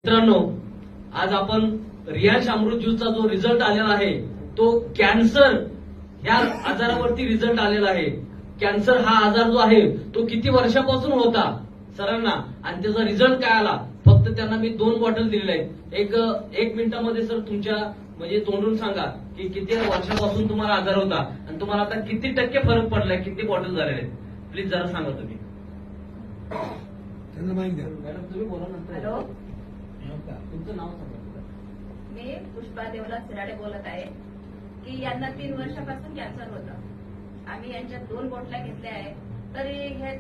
मित्रांनो, आज आपण रियांश अमृत ज्यूसचा जो रिझल्ट आलेला आहे तो कॅन्सर ह्या आजारावरती रिझल्ट आलेला आहे. कॅन्सर हा आजार जो आहे तो किती वर्षापासून होता सरांना, आणि त्याचा रिझल्ट काय आला. फक्त त्यांना मी 2 बॉटल दिलेल्या आहेत. एक मिनिटामध्ये सर तुमच्या म्हणजे तोंडून सांगा की किती वर्षापासून तुम्हाला आजार होता आणि तुम्हाला आता किती टक्के फरक पडलाय, किती बॉटल झालेले आहेत. प्लीज जरा सांगा तुम्ही. त्यांना माहिती द्या. मॅडम तुम्ही बोला नंतर. हॅलो, तुमचं नाव सांगा. मी पुष्पा देवला सिराडे बोलत आहे की यांना 3 वर्षापासून कॅन्सर होतं. आम्ही यांच्या 2 बोटल्या घेतल्या आहे, तरी हे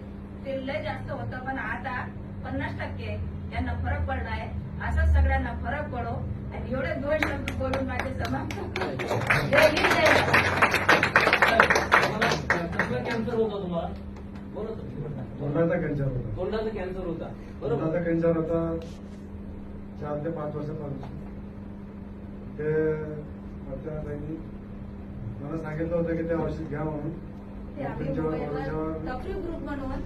ते लय जास्त होतं, पण आता 50% यांना फरक पडला आहे. असंच सगळ्यांना फरक पडो आणि एवढे 2 शब्द बोलून माझे समाप्त. कसला कॅन्सर होता तुम्हाला? बोला तुम्ही. तोंडाचा कॅन्सर होता. तोंडाचा कॅन्सर होता, बरोबर. तोंडाचा कॅन्सर होता 4 ते 5 वर्षापासून. ते त्यांनी मला सांगितलं होतं की ते औषध घ्या म्हणून. ते आम्ही मोबाईलवर तफरी ग्रुप म्हणून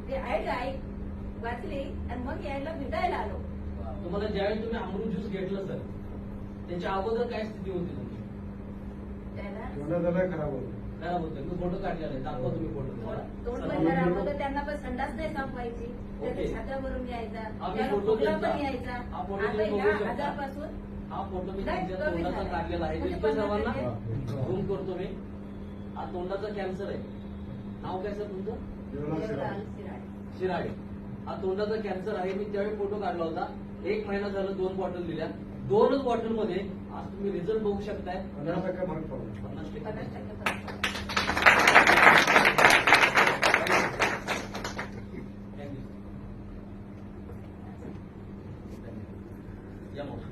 ते ऐक वाचली आणि मग यायला भेटायला आलो. तुम्हाला ज्यावेळी तुम्ही अमृत ज्यूस घेतलं सर, त्याच्या अगोदर काय स्थिती होती तुमची? त्याला तोंडाचा लय खराब होतं. काय होतं? मी फोटो काढलेला आहे, दाखवा तुम्ही फोटो. तोंड बंद राहतं, त्यांना पण संडास नाही साफ व्हायची, त्याच्या छात्यावरून यायचा, आम्ही त्याला फोटो खोकला घेतला. पण यायचा. हा फोटो आता तुम्ही या बघू शकता. आजारपासून हा फोटो मी नाही, तुमच्या कमी तोंडाचा झाला. काढलेला आहे. म्हणजे दिसतोय सर्वांना? 50% झूम करतो मी. हा तोंडाचा कॅन्सर आहे. नाव काय सर तुमचं? देवला देवलाल शिरा. सिराडे. शिराळे. हा तोंडाचा कॅन्सर आहे. मी त्यावेळी फोटो काढला होता. 1 महिना झालं 2 बॉटल दिल्या. 2च बॉटल मध्ये आज तुम्ही रिझल्ट बघू शकताय. 50% फरक पडला. 50% 50% फरक पडला. या मोठा